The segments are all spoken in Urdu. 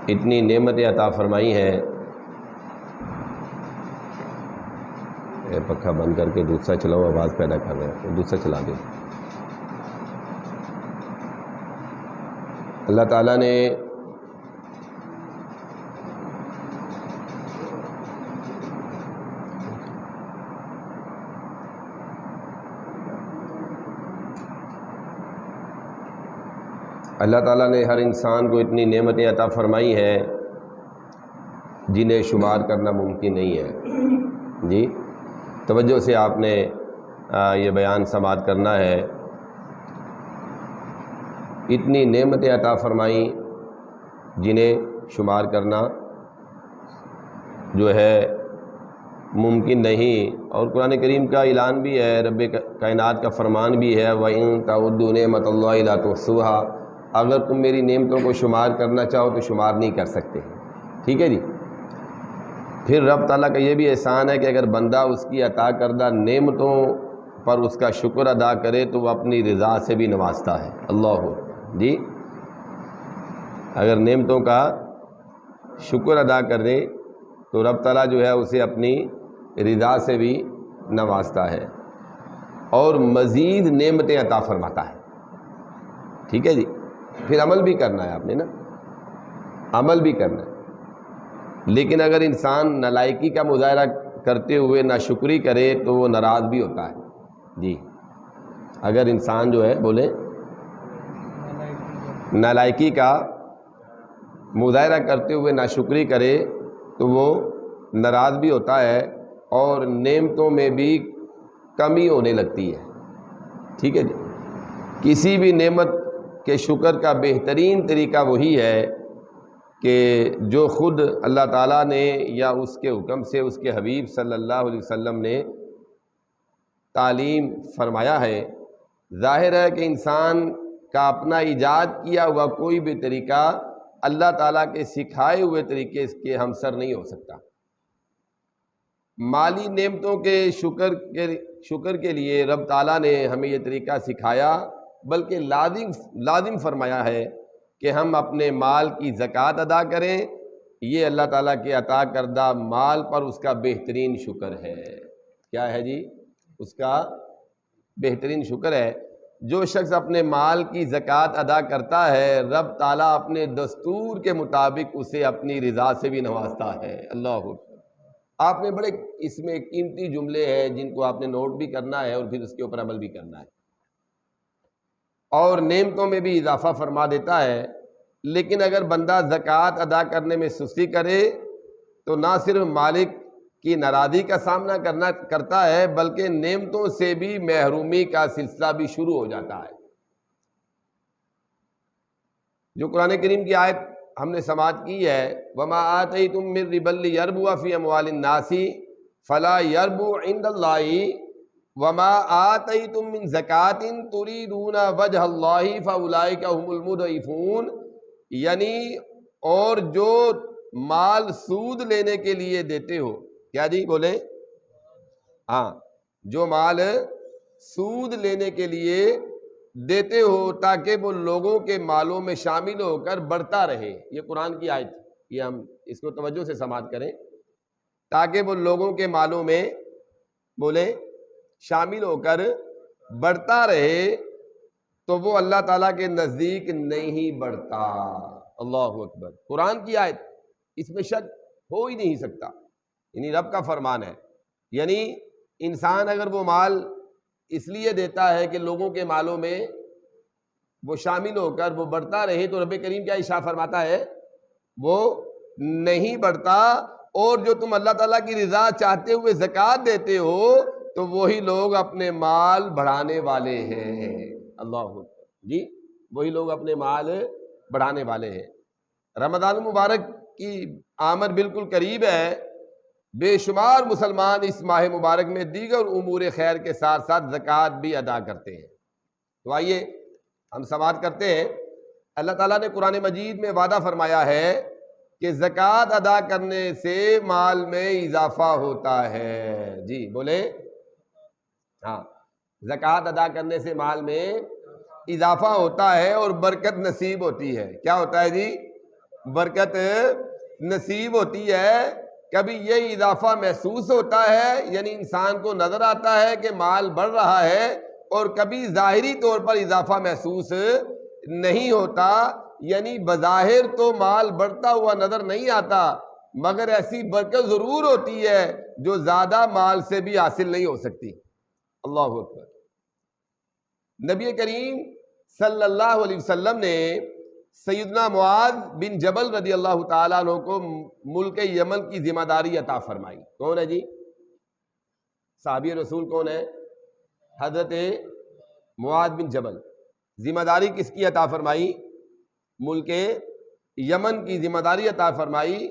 اتنی نعمتیں عطا فرمائی ہیں. پنکھا بند کر کے دوسرا چلاؤ، آواز پیدا کر رہے ہیں، دوسرا چلا دیں. اللہ تعالیٰ نے ہر انسان کو اتنی نعمتیں عطا فرمائی ہیں جنہیں شمار کرنا ممکن نہیں ہے. جی توجہ سے آپ نے یہ بیان سماعت کرنا ہے. اتنی نعمتیں عطا فرمائی جنہیں شمار کرنا جو ہے ممکن نہیں. اور قرآن کریم کا اعلان بھی ہے، رب کائنات کا فرمان بھی ہے، وَإِن تَعُدُّوا نِعْمَتَ اللَّهِ لَا تُحْصُوهَا. اگر تم میری نعمتوں کو شمار کرنا چاہو تو شمار نہیں کر سکتے. ٹھیک ہے جی. پھر رب تعالیٰ کا یہ بھی احسان ہے کہ اگر بندہ اس کی عطا کردہ نعمتوں پر اس کا شکر ادا کرے تو وہ اپنی رضا سے بھی نوازتا ہے. اللہ جی اگر نعمتوں کا شکر ادا کرے تو رب تعالیٰ جو ہے اسے اپنی رضا سے بھی نوازتا ہے اور مزید نعمتیں عطا فرماتا ہے. ٹھیک ہے جی. پھر عمل بھی کرنا ہے آپ نے نا، عمل بھی کرنا ہے. لیکن اگر انسان نالائکی کا مظاہرہ کرتے ہوئے ناشکری کرے تو وہ ناراض بھی ہوتا ہے. جی اگر انسان جو ہے بولے نالائکی کا مظاہرہ کرتے ہوئے ناشکری کرے تو وہ ناراض بھی ہوتا ہے اور نعمتوں میں بھی کمی ہونے لگتی ہے. ٹھیک ہے جی. کسی بھی نعمت کے شکر کا بہترین طریقہ وہی ہے کہ جو خود اللہ تعالیٰ نے یا اس کے حکم سے اس کے حبیب صلی اللہ علیہ وسلم نے تعلیم فرمایا ہے. ظاہر ہے کہ انسان کا اپنا ایجاد کیا ہوا کوئی بھی طریقہ اللہ تعالیٰ کے سکھائے ہوئے طریقے کے ہمسر نہیں ہو سکتا. مالی نعمتوں کے شکر کے لیے رب تعالیٰ نے ہمیں یہ طریقہ سکھایا، بلکہ لازم فرمایا ہے کہ ہم اپنے مال کی زکوٰۃ ادا کریں. یہ اللہ تعالیٰ کے عطا کردہ مال پر اس کا بہترین شکر ہے. کیا ہے جی؟ اس کا بہترین شکر ہے. جو شخص اپنے مال کی زکوٰۃ ادا کرتا ہے رب تعالیٰ اپنے دستور کے مطابق اسے اپنی رضا سے بھی نوازتا ہے. اللہ آپ نے بڑے اس میں قیمتی جملے ہیں جن کو آپ نے نوٹ بھی کرنا ہے اور پھر اس کے اوپر عمل بھی کرنا ہے. اور نعمتوں میں بھی اضافہ فرما دیتا ہے. لیکن اگر بندہ زکوٰۃ ادا کرنے میں سستی کرے تو نہ صرف مالک کی ناراضی کا سامنا کرتا ہے بلکہ نعمتوں سے بھی محرومی کا سلسلہ بھی شروع ہو جاتا ہے. جو قرآن کریم کی آیت ہم نے سماعت کی ہے، وَمَا آتَيْتُم مِّن رِّبًا لِّيَرْبُوَ فِي أَمْوَالِ النَّاسِ فَلَا يَرْبُو عِندَ اللَّهِ وَمَا آتَيْتُم مِّن زَكَاةٍ تُرِيدُونَ وَجْهَ اللَّهِ فَأُولَٰئِكَ هُمُ الْمُضْعِفُونَ. یعنی اور جو مال سود لینے کے لیے دیتے ہو، کیا جی بولے؟ ہاں، جو مال سود لینے کے لیے دیتے ہو تاکہ وہ لوگوں کے مالوں میں شامل ہو کر بڑھتا رہے. یہ قرآن کی آیت، یہ ہم اس کو توجہ سے سماعت کریں. تاکہ وہ لوگوں کے مالوں میں بولے شامل ہو کر بڑھتا رہے تو وہ اللہ تعالیٰ کے نزدیک نہیں بڑھتا. اللہ اکبر. قرآن کی آیت، اس میں شک ہو ہی نہیں سکتا. یعنی رب کا فرمان ہے. یعنی انسان اگر وہ مال اس لیے دیتا ہے کہ لوگوں کے مالوں میں وہ شامل ہو کر وہ بڑھتا رہے تو رب کریم کیا ارشاد فرماتا ہے؟ وہ نہیں بڑھتا. اور جو تم اللہ تعالیٰ کی رضا چاہتے ہوئے زکوٰۃ دیتے ہو تو وہی لوگ اپنے مال بڑھانے والے ہیں. اللہ جی وہی لوگ اپنے مال بڑھانے والے ہیں. رمضان المبارک کی آمد بالکل قریب ہے. بے شمار مسلمان اس ماہ مبارک میں دیگر امور خیر کے ساتھ ساتھ زکوٰۃ بھی ادا کرتے ہیں. تو آئیے ہم سماعت کرتے ہیں. اللہ تعالیٰ نے قرآن مجید میں وعدہ فرمایا ہے کہ زکوٰۃ ادا کرنے سے مال میں اضافہ ہوتا ہے. جی بولے ہاں، زکوٰۃ ادا کرنے سے مال میں اضافہ ہوتا ہے اور برکت نصیب ہوتی ہے. کیا ہوتا ہے جی؟ برکت نصیب ہوتی ہے، کبھی یہ اضافہ محسوس ہوتا ہے، یعنی انسان کو نظر آتا ہے کہ مال بڑھ رہا ہے، اور کبھی ظاہری طور پر اضافہ محسوس نہیں ہوتا، یعنی بظاہر تو مال بڑھتا ہوا نظر نہیں آتا، مگر ایسی برکت ضرور ہوتی ہے جو زیادہ مال سے بھی حاصل نہیں ہو سکتی۔ اللہ اکبر۔ نبی کریم صلی اللہ علیہ وسلم نے سیدنا معاذ بن جبل رضی اللہ تعالیٰ عنہ کو ملک یمن کی ذمہ داری عطا فرمائی۔ کون ہے جی؟ صحابی رسول کون ہے؟ حضرت معاذ بن جبل۔ ذمہ داری کس کی عطا فرمائی؟ ملک یمن کی ذمہ داری عطا فرمائی۔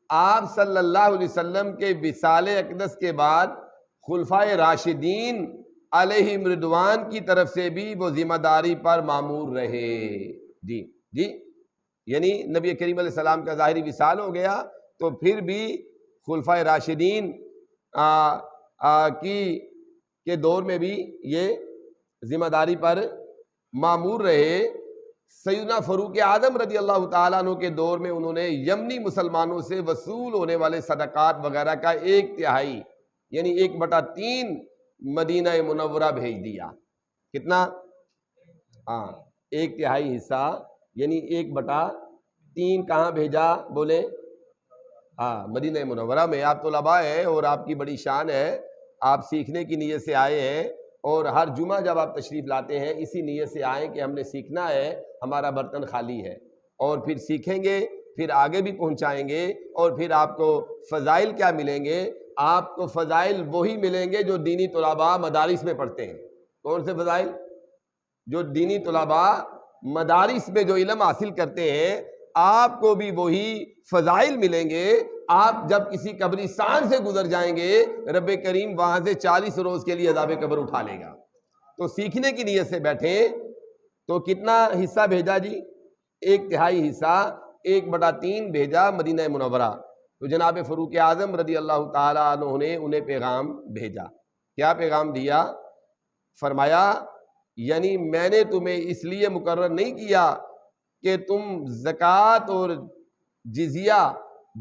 آپ صلی اللہ علیہ وسلم کے وصال اقدس کے بعد خلفائے راشدین علیہم رضوان کی طرف سے بھی وہ ذمہ داری پر مامور رہے۔ جی یعنی نبی کریم علیہ السلام کا ظاہری وصال ہو گیا تو پھر بھی خلفائے راشدین کے دور میں بھی یہ ذمہ داری پر مامور رہے۔ سیدنا فاروق اعظم رضی اللہ تعالیٰ عنہ کے دور میں انہوں نے یمنی مسلمانوں سے وصول ہونے والے صدقات وغیرہ کا 1/3 یعنی 1/3 مدینہ منورہ بھیج دیا۔ کتنا؟ 1/3 حصہ یعنی 1/3 کہاں بھیجا؟ بولے مدینہ منورہ میں۔ آپ طلباء ہیں اور آپ کی بڑی شان ہے، آپ سیکھنے کی نیت سے آئے ہیں، اور ہر جمعہ جب آپ تشریف لاتے ہیں اسی نیت سے آئیں کہ ہم نے سیکھنا ہے، ہمارا برتن خالی ہے، اور پھر سیکھیں گے، پھر آگے بھی پہنچائیں گے، اور پھر آپ کو فضائل کیا ملیں گے؟ آپ کو فضائل وہی ملیں گے جو دینی طلباء مدارس میں پڑھتے ہیں۔ کون سے فضائل؟ جو دینی طلباء مدارس میں جو علم حاصل کرتے ہیں، آپ کو بھی وہی فضائل ملیں گے۔ آپ جب کسی قبرستان سے گزر جائیں گے، رب کریم وہاں سے 40 روز کے لیے عذاب قبر اٹھا لے گا۔ تو سیکھنے کی نیت سے بیٹھیں تو کتنا حصہ بھیجا جی؟ 1/3 حصہ، 1/3 بھیجا مدینہ منورہ۔ تو جناب فاروق اعظم رضی اللہ تعالیٰ عنہ نے انہیں پیغام بھیجا۔ کیا پیغام دیا؟ فرمایا یعنی میں نے تمہیں اس لیے مقرر نہیں کیا کہ تم زکوٰۃ اور جزیہ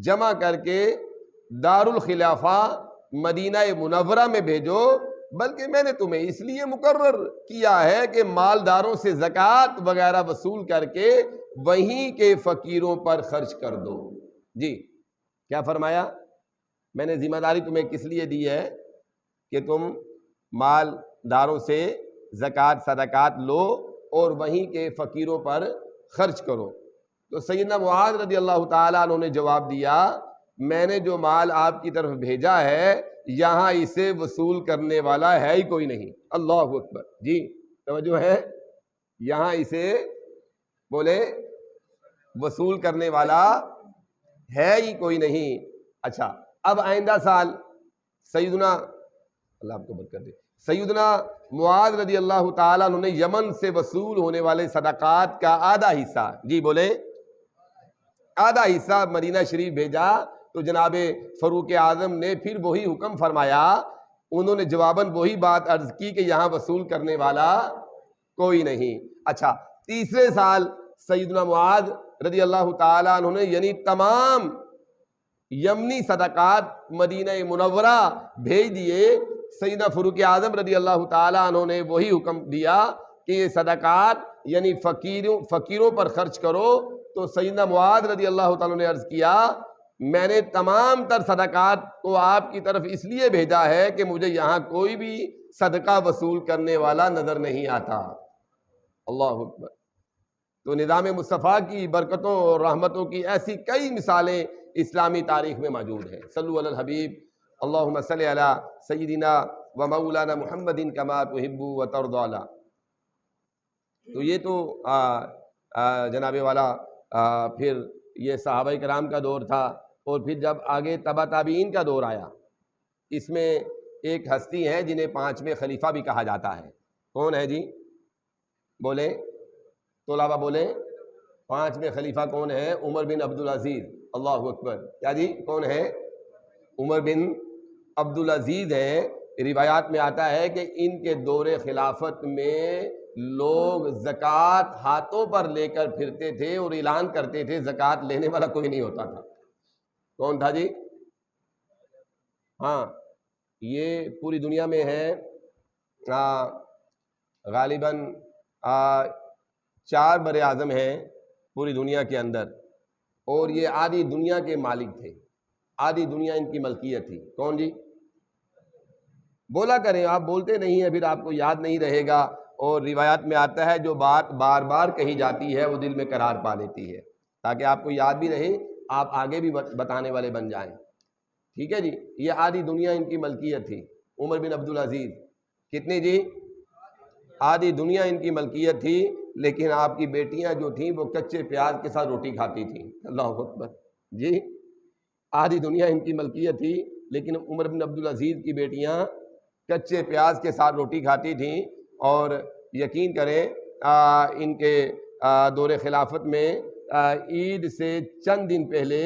جمع کر کے دارالخلافہ مدینہ منورہ میں بھیجو، بلکہ میں نے تمہیں اس لیے مقرر کیا ہے کہ مالداروں سے زکوٰۃ وغیرہ وصول کر کے وہیں کے فقیروں پر خرچ کر دو۔ جی کیا فرمایا؟ میں نے ذمہ داری تمہیں کس لیے دی ہے کہ تم مالداروں سے زکوٰۃ صدقات لو اور وہیں کے فقیروں پر خرچ کرو۔ تو سیدنا معاذ رضی اللہ تعالیٰ عنہ نے جواب دیا، میں نے جو مال آپ کی طرف بھیجا ہے یہاں اسے وصول کرنے والا ہے ہی کوئی نہیں۔ اللہ اکبر۔ جی توجہ ہے؟ یہاں اسے بولے وصول کرنے والا ہے ہی کوئی نہیں۔ اچھا اب آئندہ سال سیدنا اللہ آپ کو برکت دے، سیدنا معاذ رضی اللہ تعالیٰ عنہ نے یمن سے وصول ہونے والے صدقات کا آدھا حصہ، جی بولے آدھا حصہ مدینہ شریف بھیجا۔ تو جناب فاروق اعظم نے پھر وہی حکم فرمایا، انہوں نے جواباً وہی بات عرض کی کہ یہاں وصول کرنے والا کوئی نہیں۔ اچھا تیسرے سال سیدنا معاذ رضی اللہ تعالیٰ عنہ نے یعنی تمام یمنی صدقات مدینہ منورہ بھیج دیے۔ سیدنا فاروق اعظم رضی اللہ تعالیٰ عنہ نے وہی حکم دیا کہ یہ صدقات یعنی فقیروں پر خرچ کرو۔ تو سیدنا معاذ رضی اللہ تعالیٰ نے عرض کیا، میں نے تمام تر صدقات کو آپ کی طرف اس لیے بھیجا ہے کہ مجھے یہاں کوئی بھی صدقہ وصول کرنے والا نظر نہیں آتا۔ اللہ اکبر۔ تو نظام مصطفیٰ کی برکتوں اور رحمتوں کی ایسی کئی مثالیں اسلامی تاریخ میں موجود ہیں۔ صلو علی الحبیب، اللہم صلی علی سیدنا و مولانا محمد کما تحب و ترضی۔ تو یہ تو جناب والا پھر یہ صحابہ کرام کا دور تھا، اور پھر جب آگے تبع تابعین کا دور آیا، اس میں ایک ہستی ہیں جنہیں 5ویں خلیفہ بھی کہا جاتا ہے۔ کون ہے جی؟ بولیں طلباء بولیں، 5ویں خلیفہ کون ہے؟ عمر بن عبدالعزیز۔ اللہ اکبر۔ کیا جی کون ہے؟ عمر بن عبدالعزیز ہیں۔ روایات میں آتا ہے کہ ان کے دور خلافت میں لوگ زکوٰۃ ہاتھوں پر لے کر پھرتے تھے اور اعلان کرتے تھے زکوٰۃ لینے والا کوئی نہیں ہوتا تھا۔ کون تھا جی؟ ہاں، یہ پوری دنیا میں ہے، غالباً 4 بر اعظم ہیں پوری دنیا کے اندر، اور یہ آدھی دنیا کے مالک تھے، آدھی دنیا ان کی ملکیت تھی۔ کون جی؟ بولا کریں، آپ بولتے نہیں ہیں، پھر آپ کو یاد نہیں رہے گا، اور روایات میں آتا ہے جو بات بار بار کہی جاتی ہے وہ دل میں قرار پا لیتی ہے، تاکہ آپ کو یاد بھی رہے، آپ آگے بھی بتانے والے بن جائیں۔ ٹھیک ہے جی؟ یہ آدھی دنیا ان کی ملکیت تھی۔ عمر بن عبدالعزیز کتنی جی؟ آدھی دنیا ان کی ملکیت تھی، لیکن آپ کی بیٹیاں جو تھیں وہ کچے پیاز کے ساتھ روٹی کھاتی تھیں۔ اللہ اکبر جی! آدھی دنیا ان کی ملکیت تھی، لیکن عمر بن عبدالعزیز کی بیٹیاں کچے پیاز کے ساتھ روٹی کھاتی تھیں، اور یقین کریں ان کے دور خلافت میں عید سے چند دن پہلے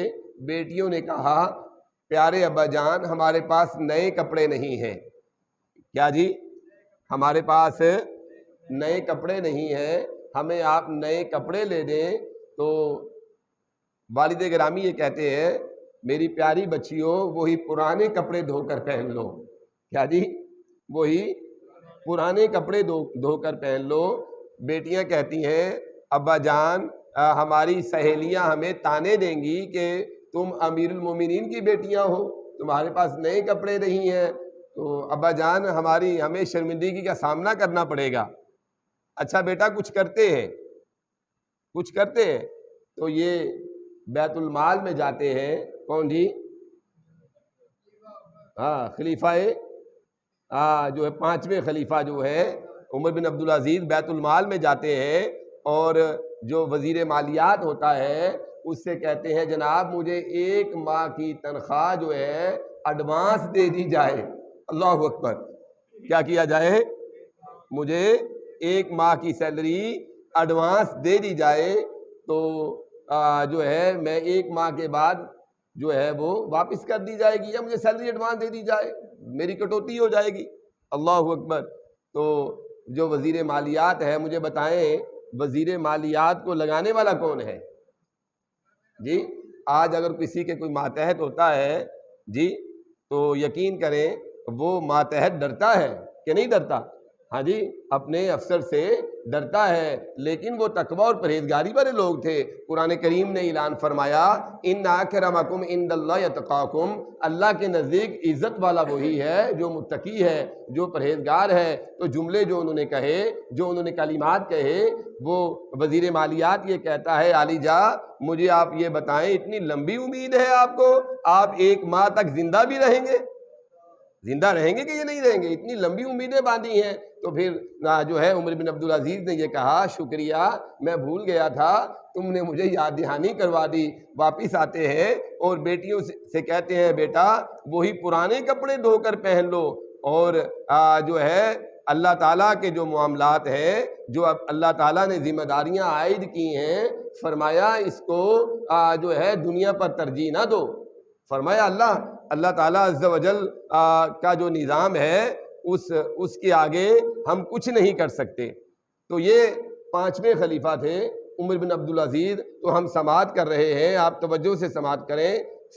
بیٹیوں نے کہا، پیارے ابا جان ہمارے پاس نئے کپڑے نہیں ہیں۔ کیا جی؟ ہمارے پاس نئے کپڑے نہیں ہیں، ہمیں آپ نئے کپڑے لے دیں۔ تو والد گرامی یہ کہتے ہیں، میری پیاری بچیوں وہی پرانے کپڑے دھو کر پہن لو۔ کیا جی؟ وہی پرانے کپڑے دھو کر پہن لو۔ بیٹیاں کہتی ہیں، ابا جان ہماری سہیلیاں ہمیں تانے دیں گی کہ تم امیر المومنین کی بیٹیاں ہو، تمہارے پاس نئے کپڑے نہیں ہیں، تو ابا جان ہمیں شرمندگی کا سامنا کرنا پڑے گا۔ اچھا بیٹا کچھ کرتے ہیں، تو یہ بیت المال میں جاتے ہیں۔ کون جی؟ خلیفہ جو ہے 5ویں خلیفہ جو ہے عمر بن عبدالعزیز بیت المال میں جاتے ہیں، اور جو وزیر مالیات ہوتا ہے اس سے کہتے ہیں، جناب مجھے 1 ماہ کی تنخواہ جو ہے ایڈوانس دے دی جائے۔ اللہ اکبر! کیا کیا جائے؟ مجھے 1 ماہ کی سیلری ایڈوانس دے دی جائے، تو جو ہے میں 1 ماہ کے بعد جو ہے وہ واپس کر دی جائے گی، یا مجھے سیلری ایڈوانس دے دی جائے، میری کٹوتی ہو جائے گی۔ اللہ اکبر! تو جو وزیر مالیات ہے، مجھے بتائیں وزیر مالیات کو لگانے والا کون ہے جی؟ آج اگر کسی کے کوئی ماتحت ہوتا ہے جی، تو یقین کریں وہ ماتحت ڈرتا ہے کہ نہیں ڈرتا؟ ہاں جی، اپنے افسر سے ڈرتا ہے، لیکن وہ تقوی اور پرہیزگاری والے لوگ تھے۔ قرآن کریم نے اعلان فرمایا، ان اکرمکم عند اللہ یتقاکم، اللہ کے نزدیک عزت والا وہی ہے جو متقی ہے، جو پرہیزگار ہے۔ تو جملے جو انہوں نے کہے، جو انہوں نے کلمات کہے، وہ وزیر مالیات یہ کہتا ہے، علی جا مجھے آپ یہ بتائیں، اتنی لمبی امید ہے آپ کو، آپ 1 ماہ تک زندہ بھی رہیں گے؟ زندہ رہیں گے کہ یہ نہیں رہیں گے؟ اتنی لمبی امیدیں باندھی ہیں۔ تو پھر جو ہے عمر بن عبدالعزیز نے یہ کہا، شکریہ، میں بھول گیا تھا، تم نے مجھے یاد دہانی کروا دی۔ واپس آتے ہیں اور بیٹیوں سے کہتے ہیں، بیٹا وہی پرانے کپڑے دھو کر پہن لو، اور جو ہے اللہ تعالیٰ کے جو معاملات ہیں، جو اللہ تعالیٰ نے ذمہ داریاں عائد کی ہیں، فرمایا اس کو جو ہے دنیا پر ترجیح نہ دو۔ فرمایا اللہ تعالیٰ عز و جل کا جو نظام ہے اس کے آگے ہم کچھ نہیں کر سکتے۔ تو یہ 5ویں خلیفہ تھے عمر بن عبدالعزیز۔ تو ہم سماعت کر رہے ہیں، آپ توجہ سے سماعت کریں۔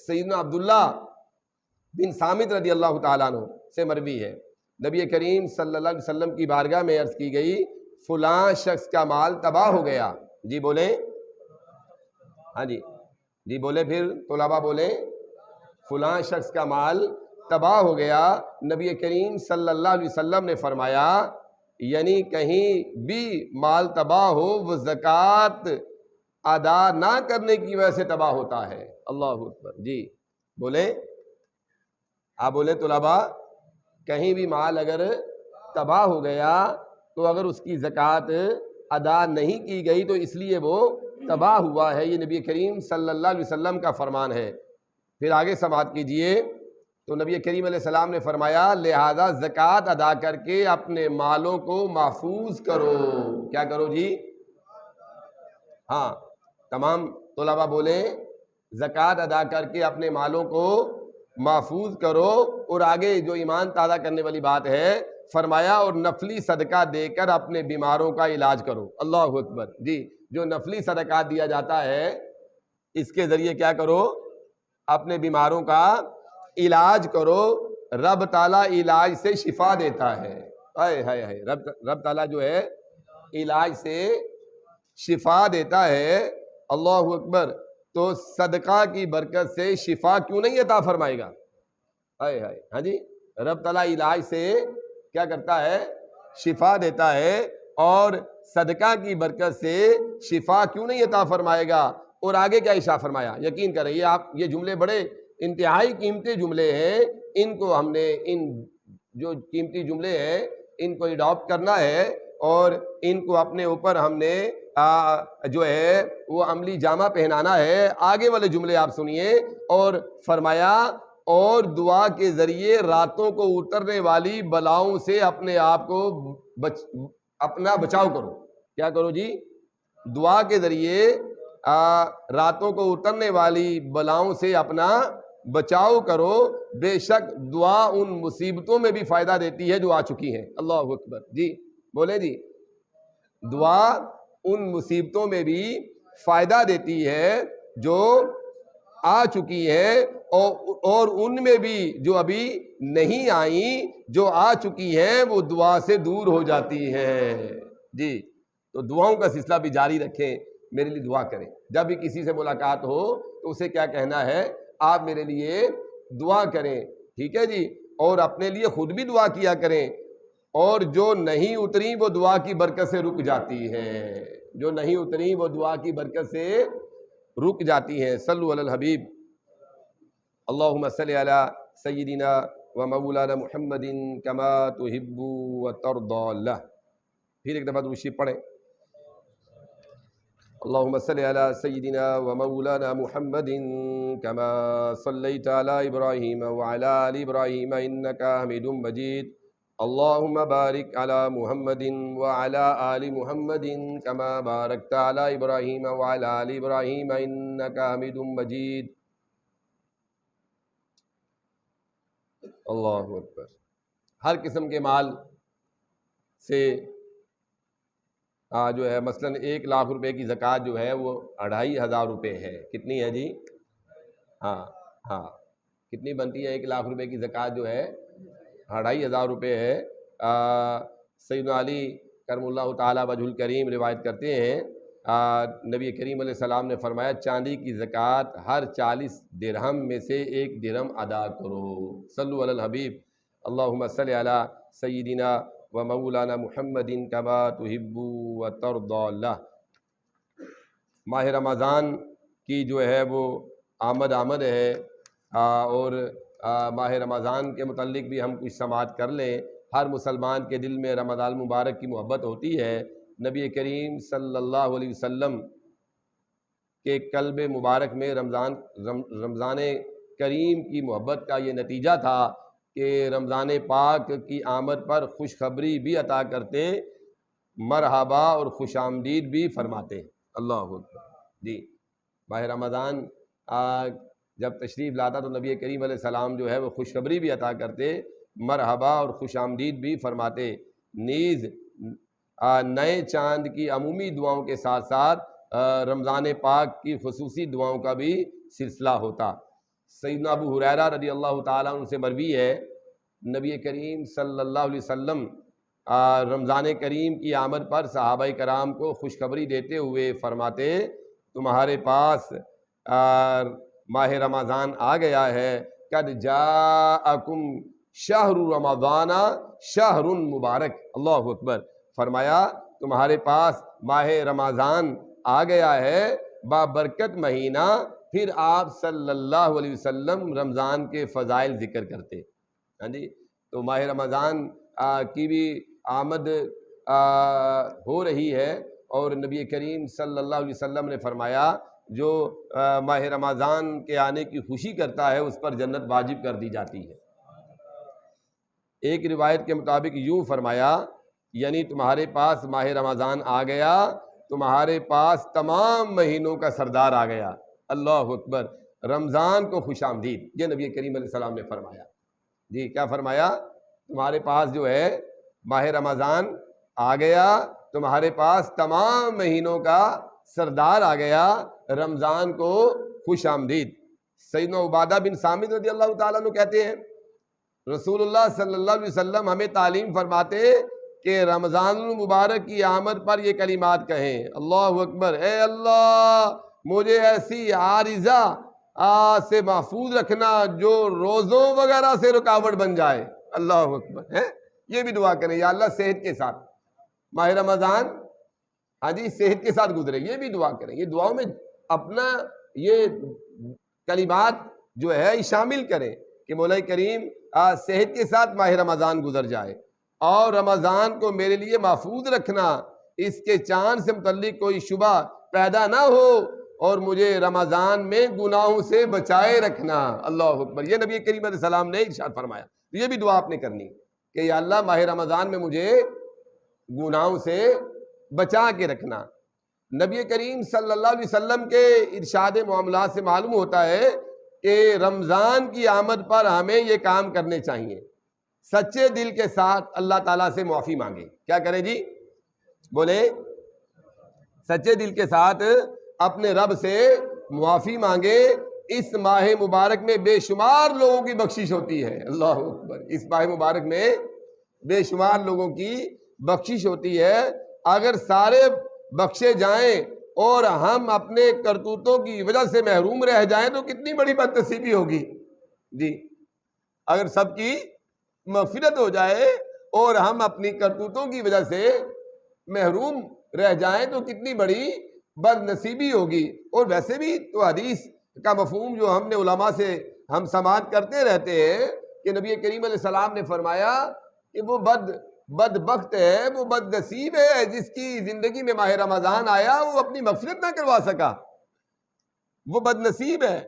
سیدنا عبداللہ بن صامت رضی اللہ تعالیٰ عنہ سے مروی ہے، نبی کریم صلی اللہ علیہ وسلم کی بارگاہ میں عرض کی گئی، فلاں شخص کا مال تباہ ہو گیا۔ جی بولیں، ہاں جی بولیں، پھر طلباء بولیں، فلاں شخص کا مال تباہ ہو گیا۔ نبی کریم صلی اللہ علیہ وسلم نے فرمایا، یعنی کہیں بھی مال تباہ ہو وہ زکوٰۃ ادا نہ کرنے کی وجہ سے تباہ ہوتا ہے۔ اللہ اکبر! جی بولیں، آپ بولیں طلباء، کہیں بھی مال اگر تباہ ہو گیا تو اگر اس کی زکوٰۃ ادا نہیں کی گئی تو اس لیے وہ تباہ ہوا ہے۔ یہ نبی کریم صلی اللہ علیہ وسلم کا فرمان ہے۔ پھر آگے سماعت کیجئے، تو نبی کریم علیہ السلام نے فرمایا، لہذا زکوٰۃ ادا کر کے اپنے مالوں کو محفوظ کرو۔ کیا کرو جی؟ ہاں، تمام طلباء بولیں، زکوٰۃ ادا کر کے اپنے مالوں کو محفوظ کرو۔ اور آگے جو ایمان تازہ کرنے والی بات ہے، فرمایا اور نفلی صدقہ دے کر اپنے بیماروں کا علاج کرو۔ اللہ اکبر جی، جو نفلی صدقہ دیا جاتا ہے اس کے ذریعے کیا کرو؟ اپنے بیماروں کا علاج کرو۔ رب تعالیٰ علاج سے شفا دیتا ہے۔ ہائے ہائے ہائے، رب تعالیٰ جو ہے علاج سے شفا دیتا ہے۔ اللہ اکبر۔ تو صدقہ کی برکت سے شفا کیوں نہیں عطا فرمائے گا؟ ہائے ہائے، ہاں جی، رب تعالیٰ علاج سے کیا کرتا ہے؟ شفا دیتا ہے، اور صدقہ کی برکت سے شفا کیوں نہیں عطا فرمائے گا؟ اور آگے کیا ارشاد فرمایا؟ یقین کریں یہ جملے بڑے انتہائی قیمتی جملے ہیں، ان کو ہم نے ان جو قیمتی جملے ہیں ان کو اڈاپٹ کرنا ہے، اور ان کو اپنے اوپر ہم نے جو ہے وہ عملی جامہ پہنانا ہے۔ آگے والے جملے آپ سنیے، اور فرمایا اور دعا کے ذریعے راتوں کو اترنے والی بلاؤں سے اپنے آپ کو اپنا بچاؤ کرو۔ کیا کرو جی؟ دعا کے ذریعے راتوں کو اترنے والی بلاؤں سے اپنا بچاؤ کرو، بے شک دعا ان مصیبتوں میں بھی فائدہ دیتی ہے جو آ چکی ہیں۔ اللہ اکبر جی، بولے جی، دعا ان مصیبتوں میں بھی فائدہ دیتی ہے جو آ چکی ہے، اور ان میں بھی جو ابھی نہیں آئیں، جو آ چکی ہیں وہ دعا سے دور ہو جاتی ہیں۔ جی، تو دعاؤں کا سلسلہ بھی جاری رکھیں، میرے لیے دعا کریں۔ جب بھی کسی سے ملاقات ہو تو اسے کیا کہنا ہے؟ آپ میرے لیے دعا کریں، ٹھیک ہے جی، اور اپنے لیے خود بھی دعا کیا کریں، اور جو نہیں اتری وہ دعا کی برکت سے رک جاتی ہیں، جو نہیں اتری وہ دعا کی برکت سے رک جاتی ہیں۔ صلو علی الحبیب، اللہم صلی علی سیدنا و مولانا محمد کما تحب و ترضی۔ اللہ، پھر ایک دفعہ درود شریف پڑھیں۔ اللہم صلی علی سیدنا و مولانا محمد کما صلیت علی ابراہیم وعلی آل ابراہیم انکا حمید مجید۔ اللہم بارک علی محمد وعلی آل محمد کما بارکت علی ابراہیم وعلی آل ابراہیم انکا حمید مجید۔ اللہ اکبر۔ ہر قسم کے مال سے جو ہے مثلاً 1,00,000 روپے کی زکوٰۃ جو ہے وہ 2,500 روپے ہے۔ کتنی ہے جی؟ ہاں کتنی بنتی ہے؟ 1,00,000 روپے کی زکوٰۃ جو ہے 2,500 روپے ہے۔ سیدنا علی کرم اللہ تعالیٰ وجہ الکریم روایت کرتے ہیں، نبی کریم علیہ السلام نے فرمایا چاندی کی زکوٰۃ ہر 40 درہم میں سے 1 درہم ادا کرو۔ صلو علی الحبیب، اللہم صلی علی سیدنا و مولانا محمد کما تحب و ترضی۔ اللہ، ماہ رمضان کی جو ہے وہ آمد ہے، اور ماہ رمضان کے متعلق بھی ہم کچھ سماعت کر لیں۔ ہر مسلمان کے دل میں رمضان مبارک کی محبت ہوتی ہے۔ نبی کریم صلی اللہ علیہ وسلم کے قلب مبارک میں رمضان کریم کی محبت کا یہ نتیجہ تھا کہ رمضان پاک کی آمد پر خوشخبری بھی عطا کرتے، مرحبا اور خوش آمدید بھی فرماتے۔ اللہ اکبر جی، ماہ رمضان جب تشریف لاتا تو نبی کریم علیہ السلام جو ہے وہ خوشخبری بھی عطا کرتے، مرحبا اور خوش آمدید بھی فرماتے۔ نیز نئے چاند کی عمومی دعاؤں کے ساتھ ساتھ رمضان پاک کی خصوصی دعاؤں کا بھی سلسلہ ہوتا۔ سیدنا ابو ہریرہ رضی اللہ تعالیٰ عنہ سے مروی ہے، نبی کریم صلی اللہ علیہ وسلم رمضان کریم کی آمد پر صحابہ کرام کو خوشخبری دیتے ہوئے فرماتے تمہارے پاس ماہ رمضان آ گیا ہے، قد جاءکم شہر رمضان شہر مبارک۔ اللہ اکبر، فرمایا تمہارے پاس ماہ رمضان آ گیا ہے، بابرکت مہینہ۔ پھر آپ صلی اللہ علیہ وسلم رمضان کے فضائل ذکر کرتے۔ ہاں جی، تو ماہ رمضان کی بھی آمد ہو رہی ہے، اور نبی کریم صلی اللہ علیہ وسلم نے فرمایا جو ماہ رمضان کے آنے کی خوشی کرتا ہے اس پر جنت واجب کر دی جاتی ہے۔ ایک روایت کے مطابق یوں فرمایا، یعنی تمہارے پاس ماہ رمضان آ گیا، تمہارے پاس تمام مہینوں کا سردار آ گیا۔ اللہ اکبر، رمضان کو خوش آمدید، یہ نبی کریم علیہ السلام نے فرمایا۔ جی، کیا فرمایا؟ تمہارے پاس جو ہے ماہ رمضان آ گیا، تمہارے پاس تمام مہینوں کا سردار آ گیا، رمضان کو خوش آمدید۔ سیدنا عبادہ بن صامت رضی اللہ تعالیٰ عنہ کہتے ہیں رسول اللہ صلی اللہ علیہ وسلم ہمیں تعلیم فرماتے کہ رمضان المبارک کی آمد پر یہ کلمات کہیں، اللہ اکبر، اے اللہ مجھے ایسی عارضہ سے محفوظ رکھنا جو روزوں وغیرہ سے رکاوٹ بن جائے، اللہ اکبر ہے۔ یہ بھی دعا کریں، یا اللہ صحت کے ساتھ ماہ رمضان ہاں جی صحت کے ساتھ گزرے، یہ بھی دعا کریں۔ یہ دعاؤں میں اپنا یہ کلمات جو ہے شامل کریں کہ مولا کریم صحت کے ساتھ ماہ رمضان گزر جائے، اور رمضان کو میرے لیے محفوظ رکھنا، اس کے چاند سے متعلق کوئی شبہ پیدا نہ ہو، اور مجھے رمضان میں گناہوں سے بچائے رکھنا، اللہ اکبر۔ یہ نبی کریم علیہ السلام نے ارشاد فرمایا، یہ بھی دعا آپ نے کرنی کہ یا اللہ ماہ رمضان میں مجھے گناہوں سے بچا کے رکھنا۔ نبی کریم صلی اللہ علیہ وسلم کے ارشاد معاملات سے معلوم ہوتا ہے کہ رمضان کی آمد پر ہمیں یہ کام کرنے چاہیے، سچے دل کے ساتھ اللہ تعالیٰ سے معافی مانگے۔ کیا کریں جی؟ بولے سچے دل کے ساتھ اپنے رب سے معافی مانگے۔ اس ماہ مبارک میں بے شمار لوگوں کی بخشش ہوتی ہے، اللہ اکبر۔ اس ماہ مبارک میں بے شمار لوگوں کی بخشش ہوتی ہے، اگر سارے بخشے جائیں اور ہم اپنے کرتوتوں کی وجہ سے محروم رہ جائیں تو کتنی بڑی بد نصیبی ہوگی جی۔ اگر سب کی مغفرت ہو جائے اور ہم اپنی کرتوتوں کی وجہ سے محروم رہ جائیں تو کتنی بڑی بد نصیبی ہوگی۔ اور ویسے بھی تو حدیث کا مفہوم جو ہم نے علماء سے ہم سماعت کرتے رہتے ہیں کہ نبی کریم علیہ السلام نے فرمایا کہ وہ بدبخت ہے، وہ بد نصیب ہے جس کی زندگی میں ماہ رمضان آیا وہ اپنی مغفرت نہ کروا سکا، وہ بد نصیب ہے۔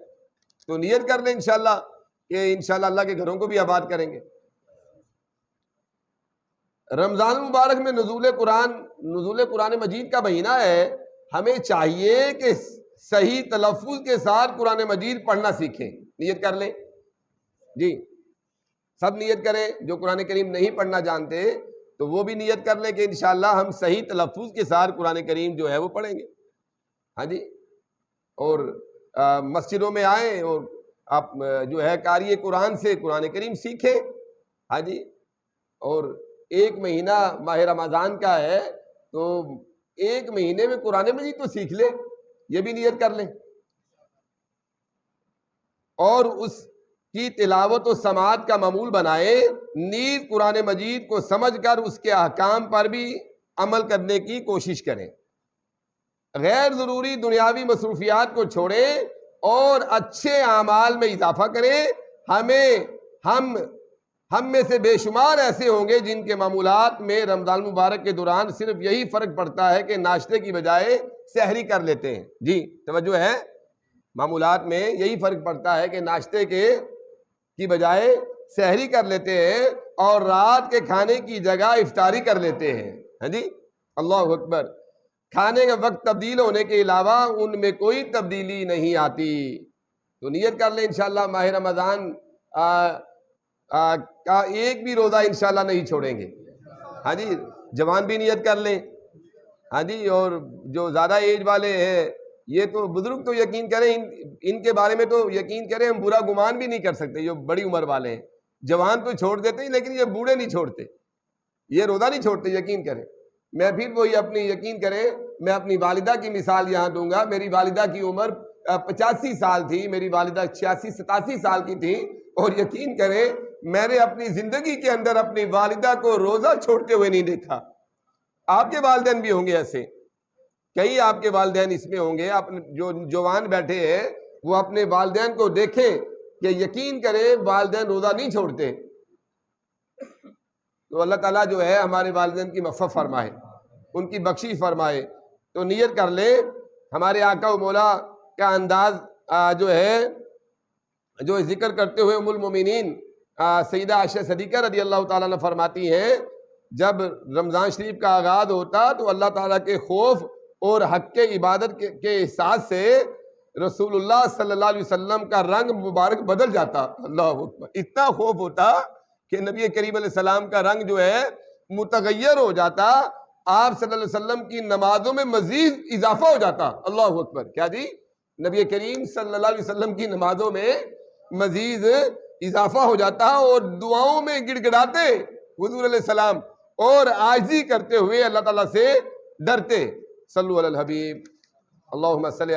تو نیت کر لیں انشاءاللہ کہ انشاءاللہ اللہ کے گھروں کو بھی آباد کریں گے۔ رمضان مبارک میں نزول قرآن مجید کا مہینہ ہے، ہمیں چاہیے کہ صحیح تلفظ کے ساتھ قرآن مجید پڑھنا سیکھیں۔ نیت کر لیں جی، سب نیت کریں، جو قرآن کریم نہیں پڑھنا جانتے تو وہ بھی نیت کر لیں کہ انشاءاللہ ہم صحیح تلفظ کے ساتھ قرآن کریم جو ہے وہ پڑھیں گے، ہاں جی۔ اور مسجدوں میں آئیں اور آپ جو ہے قاری قرآن سے قرآن کریم سیکھیں، ہاں جی۔ اور ایک مہینہ ماہ رمضان کا ہے تو ایک مہینے میں قرآن مجید تو سیکھ لیں، یہ بھی نیت کر لیں، اور اس کی تلاوت و سماعت کا معمول بنائیں۔ نیز قرآن مجید کو سمجھ کر اس کے احکام پر بھی عمل کرنے کی کوشش کریں، غیر ضروری دنیاوی مصروفیات کو چھوڑیں اور اچھے اعمال میں اضافہ کریں۔ ہم میں سے بے شمار ایسے ہوں گے جن کے معمولات میں رمضان مبارک کے دوران صرف یہی فرق پڑتا ہے کہ ناشتے کی بجائے سحری کر لیتے ہیں جی، توجہ ہے، معمولات میں یہی فرق پڑتا ہے کہ ناشتے کی بجائے سحری کر لیتے ہیں اور رات کے کھانے کی جگہ افطاری کر لیتے ہیں، ہاں جی، اللہ اکبر۔ کھانے کا وقت تبدیل ہونے کے علاوہ ان میں کوئی تبدیلی نہیں آتی۔ تو نیت کر لیں انشاءاللہ ماہ رمضان کا ایک بھی روزہ انشاءاللہ نہیں چھوڑیں گے، ہاں جی۔ جوان بھی نیت کر لیں، ہاں جی، اور جو زیادہ ایج والے ہیں یہ تو بزرگ تو یقین کریں، ان کے بارے میں تو یقین کریں ہم برا گمان بھی نہیں کر سکتے، جو بڑی عمر والے ہیں۔ جوان تو چھوڑ دیتے ہیں لیکن یہ بوڑھے نہیں چھوڑتے، یہ روزہ نہیں چھوڑتے، یقین کریں۔ میں پھر وہی اپنی یقین کریں، میں اپنی والدہ کی مثال یہاں دوں گا۔ میری والدہ کی عمر 85 سال تھی، میری والدہ 86-87 سال کی تھی، اور یقین کریں میں نے اپنی زندگی کے اندر اپنی والدہ کو روزہ چھوڑتے ہوئے نہیں دیکھا۔ آپ کے والدین بھی ہوں گے ایسے، کئی آپ کے والدین اس میں ہوں گے، اپنے جو جوان بیٹھے ہیں وہ اپنے والدین کو دیکھیں کہ یقین کریں والدین روزہ نہیں چھوڑتے۔ تو اللہ تعالیٰ جو ہے ہمارے والدین کی مغفرت فرمائے، ان کی بخشش فرمائے۔ تو نیت کر لیں، ہمارے آقا و مولا کا انداز جو ہے جو ذکر کرتے ہوئے ام المومنین سیدہ عائشہ صدیقہ رضی اللہ تعالیٰ عنہ فرماتی ہیں جب رمضان شریف کا آغاز ہوتا تو اللہ تعالیٰ کے خوف اور حق کے عبادت کے احساس سے رسول اللہ صلی اللہ علیہ وسلم کا رنگ مبارک بدل جاتا، اللہ اکبر۔ اتنا خوف ہوتا کہ نبی کریم علیہ السلام کا رنگ جو ہے متغیر ہو جاتا، آپ صلی اللہ علیہ وسلم کی نمازوں میں مزید اضافہ ہو جاتا۔ اللہ اکبر، کیا جی؟ نبی کریم صلی اللہ علیہ وسلم کی نمازوں میں مزید اضافہ ہو جاتا اور دعاؤں میں گڑ گڑاتے حضور علیہ السلام اور عاجزی کرتے ہوئے اللہ تعالیٰ سے ڈرتے۔ صلو علی الحبیب، اللہم صلی